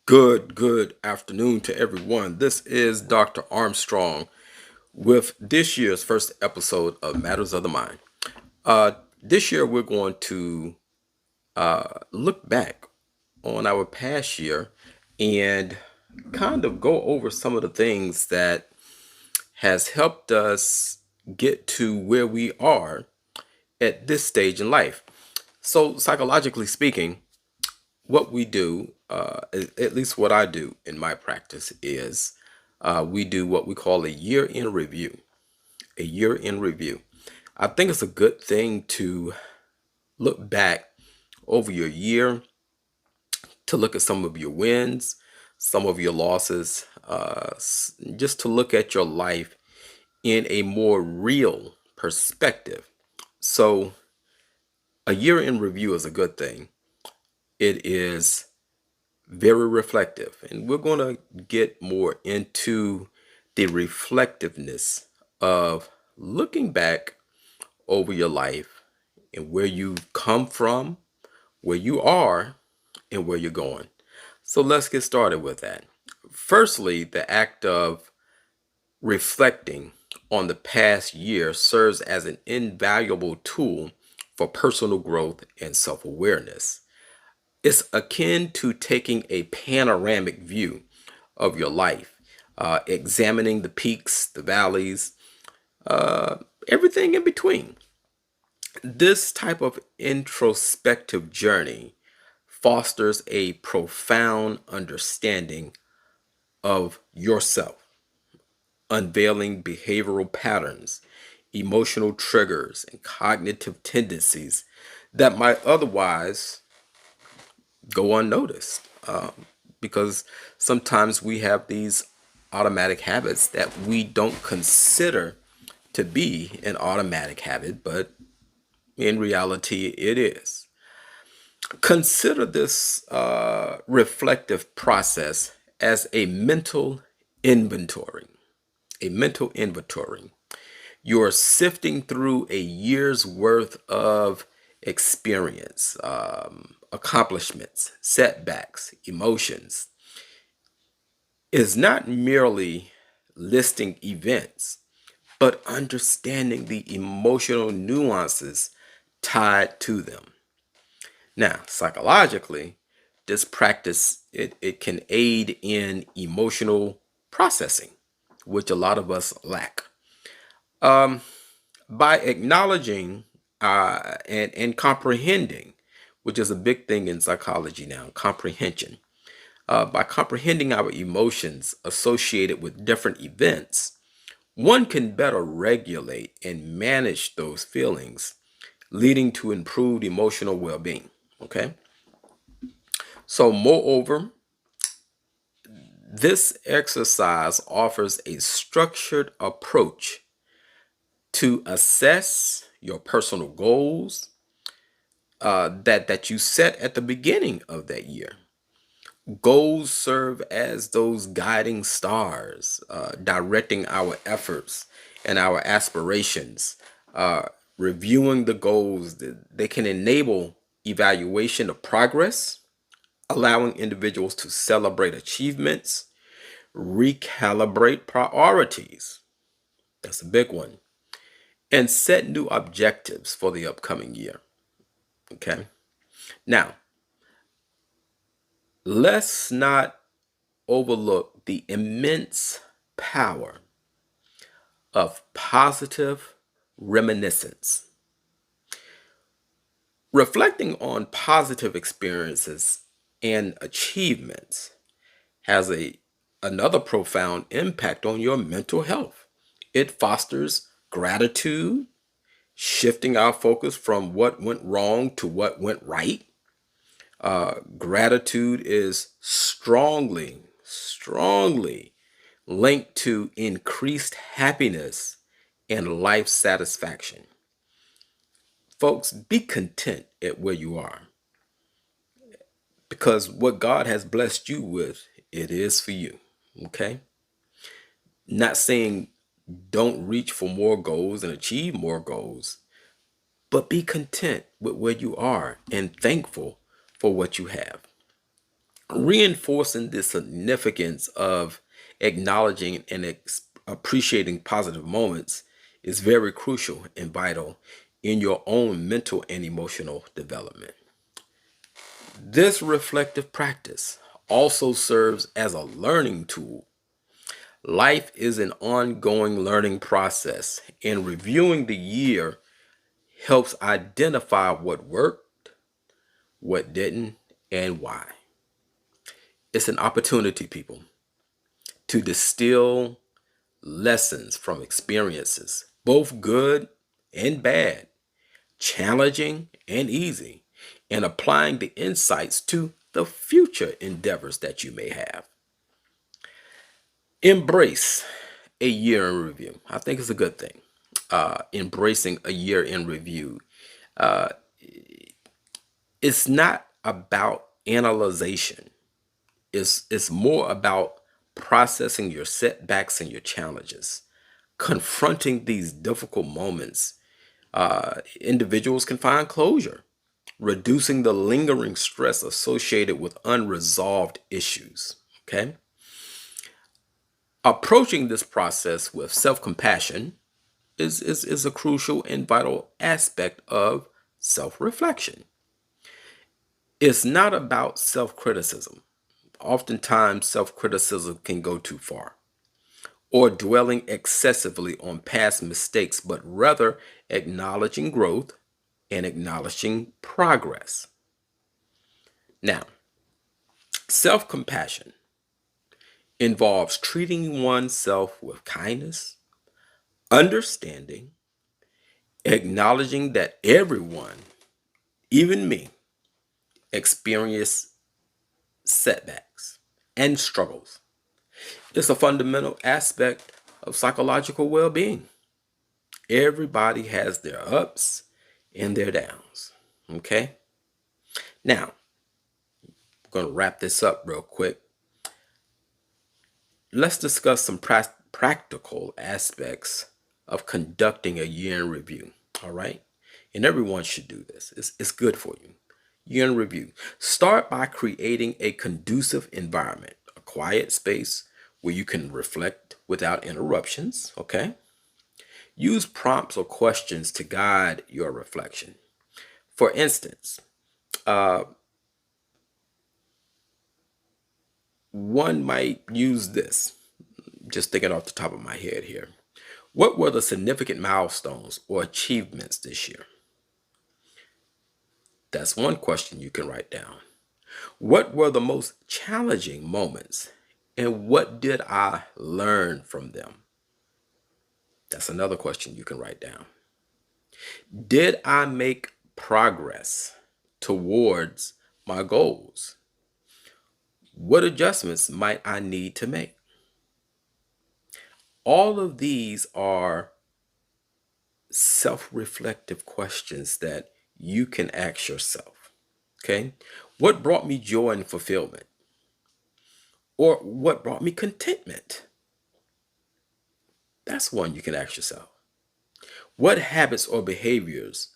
Good afternoon to everyone. This is Dr. Armstrong with this year's first episode of Matters of the Mind. This year, we're going to look back on our past year and kind of go over some of the things that has helped us get to where we are at this stage in life. So, psychologically speaking, what we do, at least what I do in my practice, is we do what we call a year in review. A year in review. I think it's a good thing to look back over your year, to look at some of your wins, some of your losses, just to look at your life in a more real perspective. So, a year in review is a good thing. It is very reflective. And we're going to get more into the reflectiveness of looking back over your life and where you've come from, where you are, and where you're going. So let's get started with that. Firstly, the act of reflecting on the past year serves as an invaluable tool for personal growth and self awareness. It's akin to taking a panoramic view of your life, examining the peaks, the valleys, everything in between. This type of introspective journey fosters a profound understanding of yourself, unveiling behavioral patterns, emotional triggers, and cognitive tendencies that might otherwise go unnoticed. Because sometimes we have these automatic habits that we don't consider to be an automatic habit, but in reality, it is. Consider this reflective process as a mental inventory. A mental inventory. You're sifting through a year's worth of experience, accomplishments, setbacks, emotions. Is not merely listing events, but understanding the emotional nuances tied to them. Now, psychologically, this practice it can aid in emotional processing, which a lot of us lack. Um, by acknowledging and comprehending, which is a big thing in psychology now, comprehension. By comprehending our emotions associated with different events, one can better regulate and manage those feelings, leading to improved emotional well being. Okay. So, moreover, this exercise offers a structured approach to assess your personal goals that you set at the beginning of that year. Goals serve as those guiding stars, directing our efforts and our aspirations. Uh, Reviewing the goals, they can enable evaluation of progress, allowing individuals to celebrate achievements, recalibrate priorities. That's a big one. And set new objectives for the upcoming year. Okay. Now, let's not overlook the immense power of positive reminiscence. Reflecting on positive experiences and achievements has another profound impact on your mental health. It fosters gratitude, shifting our focus from what went wrong to what went right. Gratitude is strongly linked to increased happiness and life satisfaction. Folks, be content at where you are because what God has blessed you with, it is for you. Okay? Not saying don't reach for more goals and achieve more goals, but be content with where you are and thankful for what you have. Reinforcing the significance of acknowledging and appreciating positive moments is very crucial and vital in your own mental and emotional development. This reflective practice also serves as a learning tool. Life is an ongoing learning process, and reviewing the year helps identify what worked, what didn't, and why. It's an opportunity, people, to distill lessons from experiences, both good and bad, challenging and easy, and applying the insights to the future endeavors that you may have. Embrace a year in review. I think it's a good thing. Embracing a year in review. Uh, it's not about analyzation. It's more about processing your setbacks and your challenges, confronting these difficult moments. Individuals can find closure, reducing the lingering stress associated with unresolved issues. Okay, approaching this process with self-compassion is a crucial and vital aspect of self-reflection. It's not about self-criticism. Oftentimes, self-criticism can go too far, or dwelling excessively on past mistakes, but rather acknowledging growth and acknowledging progress. Now, self compassion involves treating oneself with kindness, understanding, acknowledging that everyone, even me, experience setbacks and struggles. It's a fundamental aspect of psychological well being. Everybody has their ups and their downs. Okay? Now, I'm going to wrap this up real quick. Let's discuss some practical aspects of conducting a year in review. All right? And everyone should do this, it's good for you. Year in review. Start by creating a conducive environment, a quiet space where you can reflect without interruptions. Okay? Use prompts or questions to guide your reflection. For instance, uh, one might use this, just thinking off the top of my head here. What were the significant milestones or achievements this year? That's one question you can write down. What were the most challenging moments? And what did I learn from them? That's another question you can write down. Did I make progress towards my goals? What adjustments might I need to make? All of these are self reflective questions that you can ask yourself. Okay. What brought me joy and fulfillment? Or what brought me contentment? That's one you can ask yourself. What habits or behaviors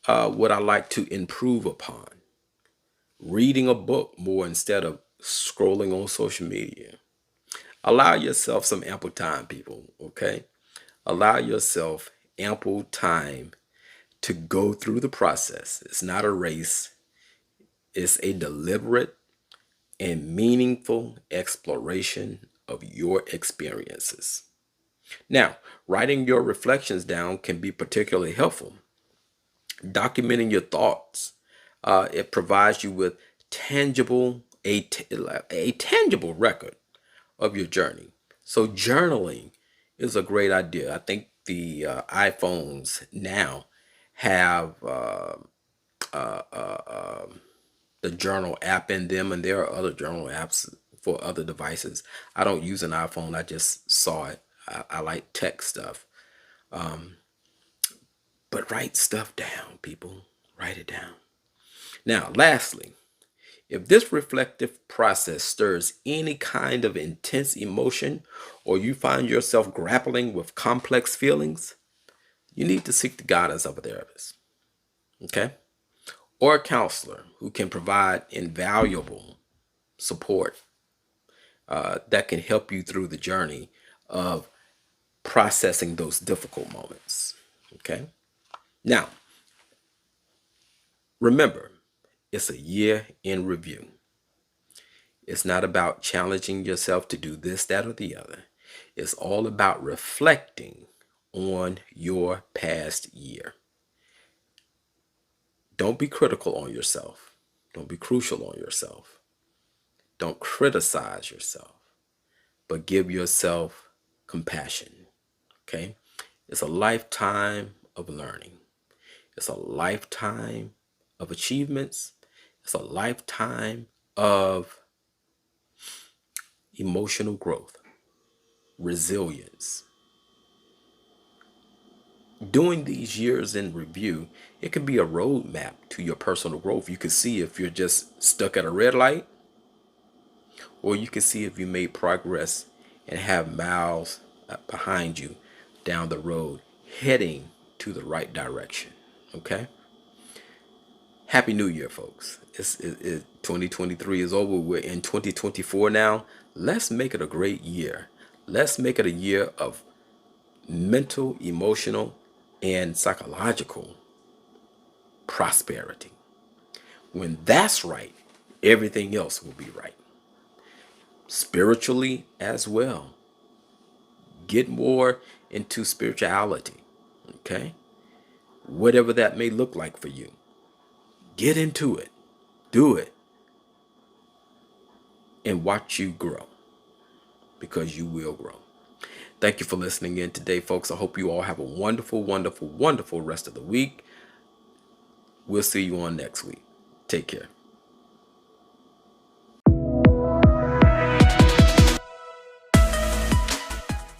would I like to improve upon? Reading a book more instead of scrolling on social media. Allow yourself some ample time, people. Okay. Allow yourself ample time to go through the process. It's not a race, it's a deliberate and meaningful exploration of your experiences. Now, writing your reflections down can be particularly helpful. Documenting your thoughts, it provides you with a tangible record of your journey. So journaling is a great idea. I think the iPhones now have the journal app in them, and there are other journal apps for other devices. I don't use an iPhone. I just saw it. I like tech stuff. But write stuff down, people. Write it down. Now, lastly, if this reflective process stirs any kind of intense emotion or you find yourself grappling with complex feelings, you need to seek the guidance of a therapist, okay? Or a counselor who can provide invaluable support that can help you through the journey of processing those difficult moments. Okay. Now, remember, it's a year in review. It's not about challenging yourself to do this, that, or the other. It's all about reflecting on your past year. Don't be critical on yourself. Don't be crucial on yourself. Don't criticize yourself, but give yourself compassion. Okay? It's a lifetime of learning. It's a lifetime of achievements. It's a lifetime of emotional growth, resilience. Doing these years in review, it can be a roadmap to your personal growth. You can see if you're just stuck at a red light, or you can see if you made progress and have miles behind you down the road heading to the right direction. Okay? Happy New Year, folks. 2023 is over. We're in 2024 now. Let's make it a great year. Let's make it a year of mental, emotional, and psychological prosperity. When that's right, everything else will be right. Spiritually as well. Get more into spirituality. Okay? Whatever that may look like for you. Get into it. Do it. And watch you grow. Because you will grow. Thank you for listening in today, folks. I hope you all have a wonderful, wonderful, wonderful rest of the week. We'll see you on next week. Take care.